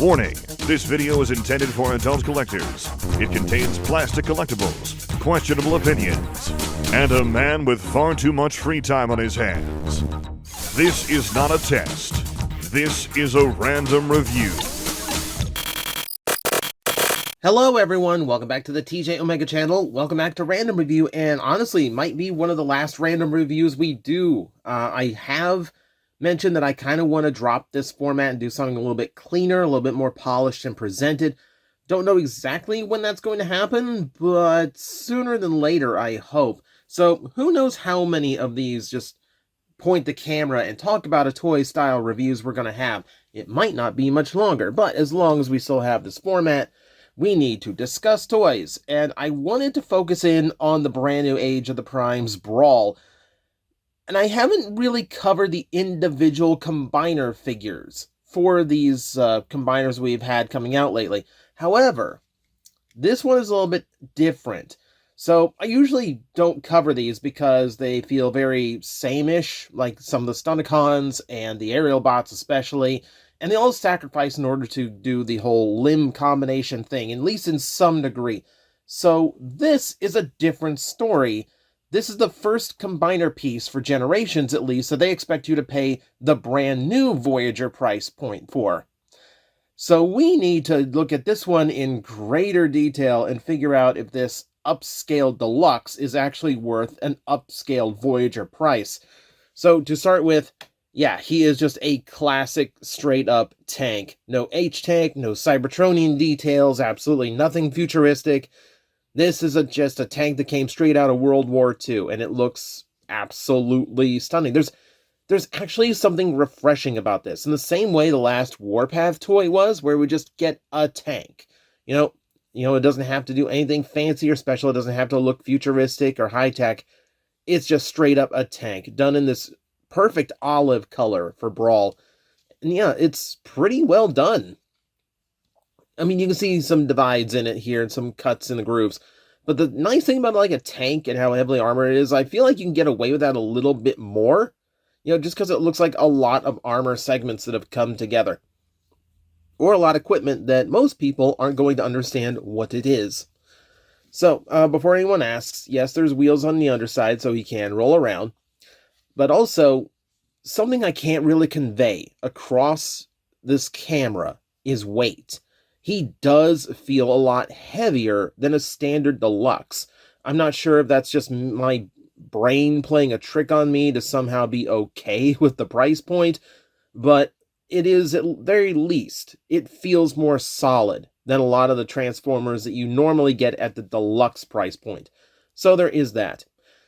Warning, this video is intended for adult collectors. It contains plastic collectibles, questionable opinions, and a man with far too much free time on his hands. This is not a test. This is a random review. Hello everyone, welcome back to the TJOmega channel. Welcome back to Random Review, and honestly, might be one of the last random reviews we do. I have mentioned that I kind of want to drop this format and do something a little bit cleaner, a little bit more polished and presented. Don't know exactly when that's going to happen, but sooner than later, I hope. So who knows how many of these just point the camera and talk about a toy style reviews we're going to have. It might not be much longer, but as long as we still have this format, we need to discuss toys, and I wanted to focus in on the brand new Age of the Primes Brawl. And I haven't really covered the individual combiner figures for these combiners we've had coming out lately. However, this one is a little bit different. So I usually don't cover these because they feel very same-ish, like some of the Stunticons and the aerial bots especially. And they all sacrifice in order to do the whole limb combination thing, at least in some degree. So this is a different story. This is the first combiner piece for Generations, at least, so they expect you to pay the brand new Voyager price point for. So we need to look at this one in greater detail and figure out if this upscaled deluxe is actually worth an upscaled Voyager price. So to start with, yeah, he is just a classic straight-up tank. No H-tank, no Cybertronian details, absolutely nothing futuristic. This is just a tank that came straight out of World War II, and it looks absolutely stunning. There's actually something refreshing about this, in the same way the last Warpath toy was, where we just get a tank. You know, it doesn't have to do anything fancy or special. It doesn't have to look futuristic or high-tech. It's just straight-up a tank, done in this perfect olive color for Brawl. And yeah, it's pretty well done. I mean, you can see some divides in it here and some cuts in the grooves. But the nice thing about like a tank and how heavily armored it is, I feel like you can get away with that a little bit more. You know, just because it looks like a lot of armor segments that have come together. Or a lot of equipment that most people aren't going to understand what it is. So, before anyone asks, yes, there's wheels on the underside so he can roll around. But also, something I can't really convey across this camera is weight. He does feel a lot heavier than a standard deluxe. I'm not sure if that's just my brain playing a trick on me to somehow be okay with the price point, but it is, at very least, it feels more solid than a lot of the Transformers that you normally get at the deluxe price point. So there is that.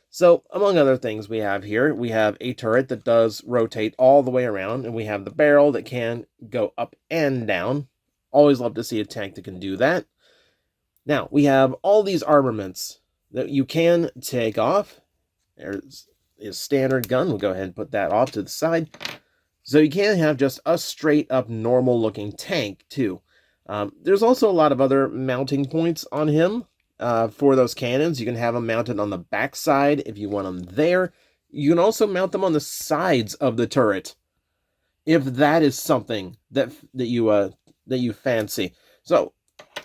So, among other things we have here, we have a turret that does rotate all the way around, and we have the barrel that can go up and down. Always love to see a tank that can do that. Now, we have all these armaments that you can take off. There's his standard gun. We'll go ahead and put that off to the side. So you can have just a straight-up normal-looking tank, too. There's also a lot of other mounting points on him. For those cannons, you can have them mounted on the back side if you want them there. You can also mount them on the sides of the turret, if that is something that you fancy. So,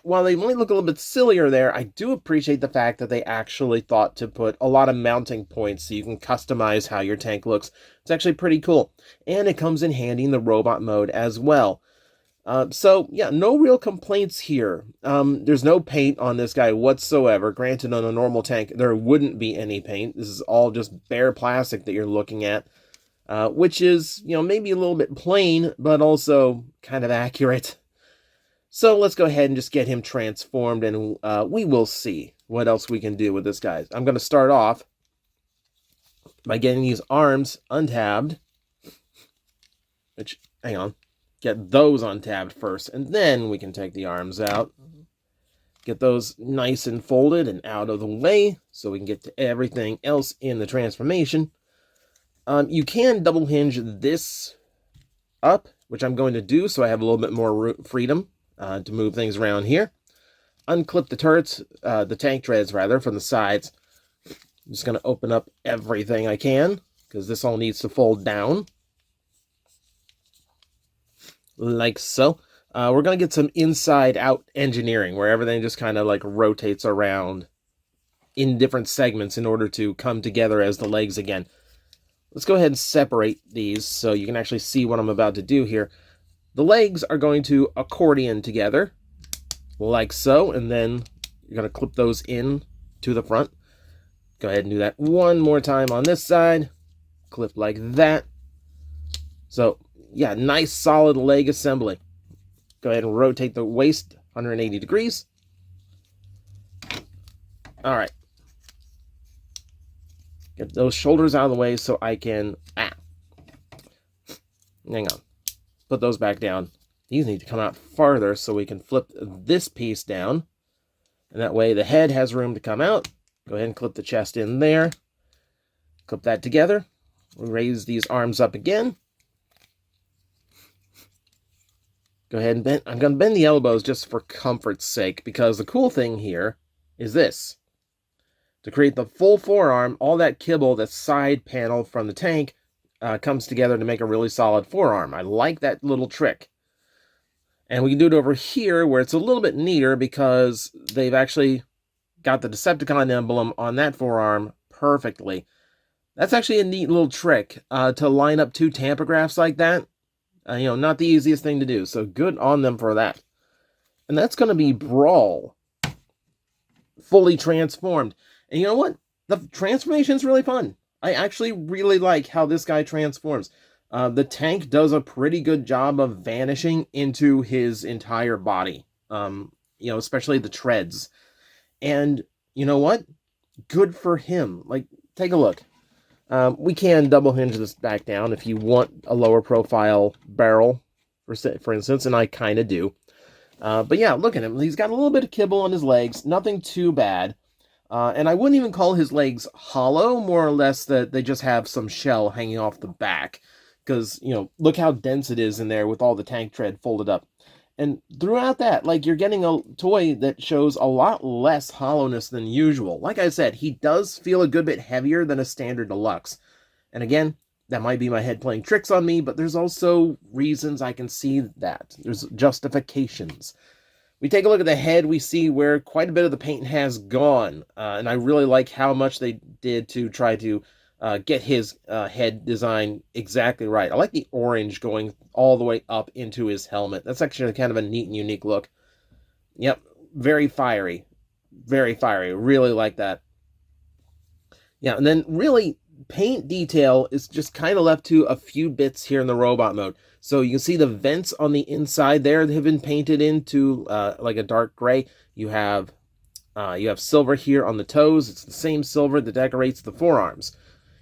while they might look a little bit sillier there, I do appreciate the fact that they actually thought to put a lot of mounting points so you can customize how your tank looks. It's actually pretty cool, and it comes in handy in the robot mode as well. So, yeah, no real complaints here. There's no paint on this guy whatsoever. Granted, on a normal tank, there wouldn't be any paint. This is all just bare plastic that you're looking at, which is, you know, maybe a little bit plain, but also kind of accurate. So let's go ahead and just get him transformed, and we will see what else we can do with this guy. I'm going to start off by getting these arms untabbed, which, hang on. Get those untabbed first, and then we can take the arms out. Get those nice and folded and out of the way, so we can get to everything else in the transformation. You can double hinge this up, which I'm going to do, so I have a little bit more freedom to move things around here. Unclip the turrets, the tank treads rather, from the sides. I'm just going to open up everything I can, because this all needs to fold down. Like so. We're going to get some inside-out engineering where everything just kind of like rotates around in different segments in order to come together as the legs again. Let's go ahead and separate these so you can actually see what I'm about to do here. The legs are going to accordion together, like so, and then you're going to clip those in to the front. Go ahead and do that one more time on this side. Clip like that. So, yeah, nice solid leg assembly. Go ahead and rotate the waist 180 degrees. All right. Get those shoulders out of the way so I can... Hang on. Put those back down. These need to come out farther so we can flip this piece down. And that way the head has room to come out. Go ahead and clip the chest in there. Clip that together. Raise these arms up again. Go ahead and bend. I'm going to bend the elbows just for comfort's sake, because the cool thing here is this. To create the full forearm, all that kibble, the side panel from the tank, comes together to make a really solid forearm. I like that little trick. And we can do it over here where it's a little bit neater because they've actually got the Decepticon emblem on that forearm perfectly. That's actually a neat little trick to line up two tampagraphs like that. Not the easiest thing to do, so good on them for that. And that's going to be Brawl, fully transformed. And you know what? The transformation is really fun. I actually really like how this guy transforms. The tank does a pretty good job of vanishing into his entire body, especially the treads. And you know what? Good for him. Like, take a look. We can double hinge this back down if you want a lower profile barrel, for instance, and I kind of do. But yeah, look at him. He's got a little bit of kibble on his legs, nothing too bad. And I wouldn't even call his legs hollow, more or less that they just have some shell hanging off the back. Because, look how dense it is in there with all the tank tread folded up. And throughout that, like, you're getting a toy that shows a lot less hollowness than usual. Like I said, he does feel a good bit heavier than a standard deluxe. And again, that might be my head playing tricks on me, but there's also reasons I can see that. There's justifications. We take a look at the head, we see where quite a bit of the paint has gone. And I really like how much they did to try to get his head design exactly right. I like the orange going all the way up into his helmet. That's actually kind of a neat and unique look. Yep, very fiery. Very fiery. Really like that. Yeah, and then really, paint detail is just kind of left to a few bits here in the robot mode. So you can see the vents on the inside there have been painted into like a dark gray. You have silver here on the toes. It's the same silver that decorates the forearms.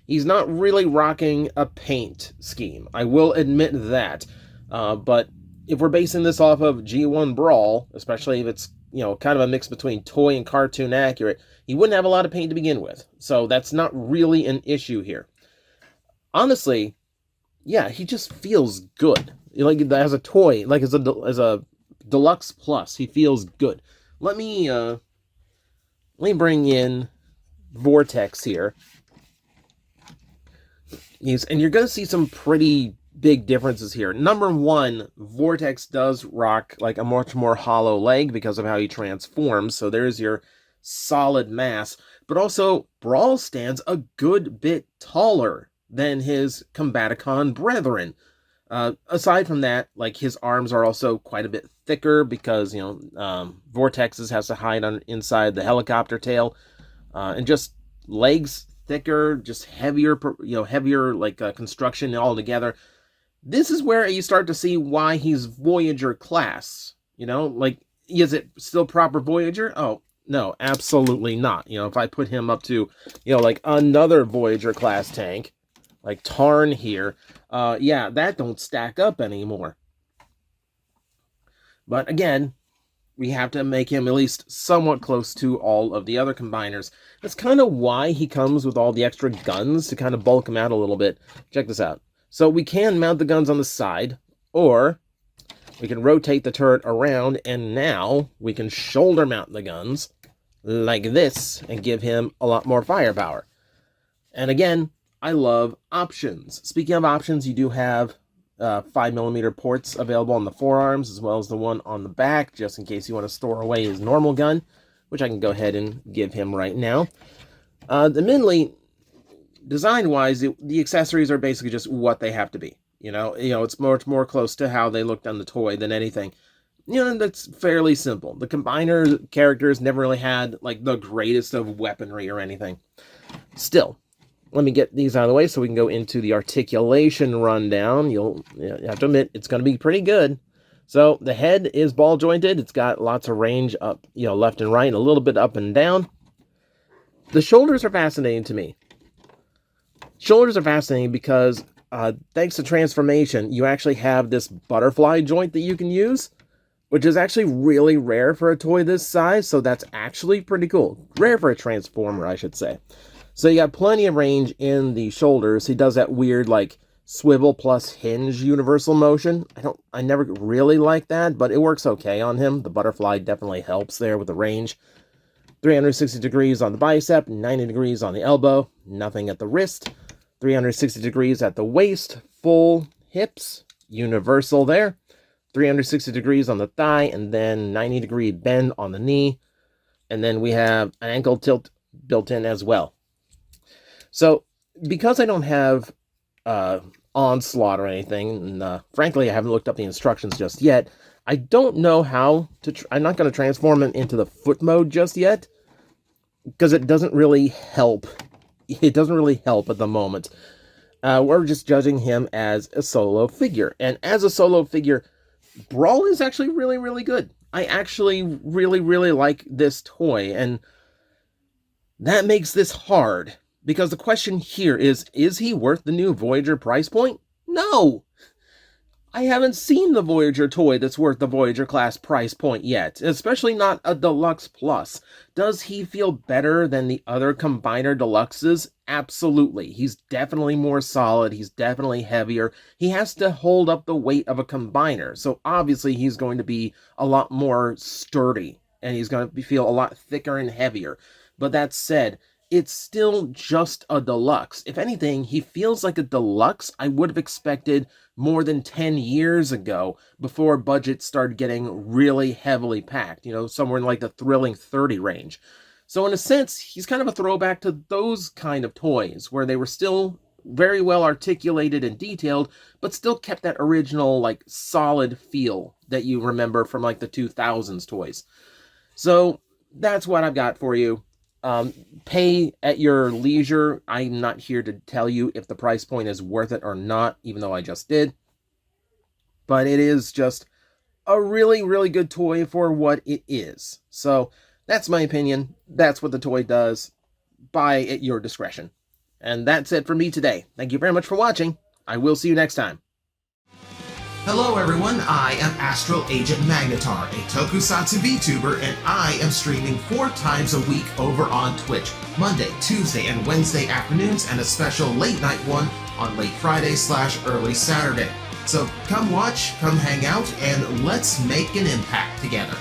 He's not really rocking a paint scheme. I will admit that. But if we're basing this off of G1 Brawl, especially if it's, kind of a mix between toy and cartoon accurate, he wouldn't have a lot of paint to begin with. So that's not really an issue here. Honestly, yeah, he just feels good. Like, as a toy, like as a Deluxe Plus, he feels good. Let me bring in Vortex here. And you're going to see some pretty big differences here. Number one, Vortex does rock like a much more hollow leg because of how he transforms. So there's your solid mass. But also, Brawl stands a good bit taller than his Combaticon brethren. Aside from that, like, his arms are also quite a bit thicker because, Vortex's has to hide on inside the helicopter tail. And just legs thicker, just heavier, construction altogether. This is where you start to see why he's Voyager class. Is it still proper Voyager? Oh, no, absolutely not. If I put him up to, like another Voyager class tank, like Tarn here, that don't stack up anymore. But again, we have to make him at least somewhat close to all of the other combiners. That's kind of why he comes with all the extra guns, to kind of bulk him out a little bit. Check this out. So we can mount the guns on the side, or we can rotate the turret around, and now we can shoulder mount the guns like this and give him a lot more firepower. And again, I love options. Speaking of options, you do have 5mm ports available on the forearms, as well as the one on the back, just in case you want to store away his normal gun, which I can go ahead and give him right now. Admittedly, design-wise, the accessories are basically just what they have to be. You know, it's much more close to how they looked on the toy than anything. You know, that's fairly simple. The Combiner characters never really had, like, the greatest of weaponry or anything. Still, let me get these out of the way so we can go into the articulation rundown. You have to admit, it's going to be pretty good. So, the head is ball-jointed. It's got lots of range up, left and right, and a little bit up and down. The shoulders are fascinating to me. Shoulders are fascinating because, thanks to transformation, you actually have this butterfly joint that you can use, which is actually really rare for a toy this size, so that's actually pretty cool. Rare for a Transformer, I should say. So you got plenty of range in the shoulders. He does that weird, like, swivel plus hinge universal motion. I never really like that, but it works okay on him. The butterfly definitely helps there with the range. 360 degrees on the bicep, 90 degrees on the elbow, nothing at the wrist. 360 degrees at the waist, full hips, universal there. 360 degrees on the thigh, and then 90-degree bend on the knee. And then we have an ankle tilt built in as well. So, because I don't have Onslaught or anything, and frankly, I haven't looked up the instructions just yet, I don't know how to... I'm not going to transform him into the foot mode just yet, because it doesn't really help. It doesn't really help at the moment. We're just judging him as a solo figure. And as a solo figure, Brawl is actually really, really good. I actually really, really like this toy, and that makes this hard, because the question here is he worth the new Voyager price point? No! I haven't seen the Voyager toy that's worth the Voyager class price point yet, especially not a Deluxe Plus. Does he feel better than the other Combiner Deluxes? Absolutely. He's definitely more solid. He's definitely heavier. He has to hold up the weight of a Combiner, so obviously he's going to be a lot more sturdy, and he's going to feel a lot thicker and heavier. But that said, it's still just a Deluxe. If anything, he feels like a Deluxe I would have expected more than 10 years ago, before budgets started getting really heavily packed, somewhere in like the thrilling 30 range. So in a sense, he's kind of a throwback to those kind of toys, where they were still very well articulated and detailed, but still kept that original, like, solid feel that you remember from, like, the 2000s toys. So that's what I've got for you. Pay at your leisure. I'm not here to tell you if the price point is worth it or not, even though I just did. But it is just a really, really good toy for what it is. So that's my opinion. That's what the toy does. Buy at your discretion. And that's it for me today. Thank you very much for watching. I will see you next time. Hello everyone, I am Astral Agent Magnetar, a Tokusatsu VTuber, and I am streaming 4 times a week over on Twitch, Monday, Tuesday, and Wednesday afternoons, and a special late night one on late Friday/early Saturday. So come watch, come hang out, and let's make an impact together.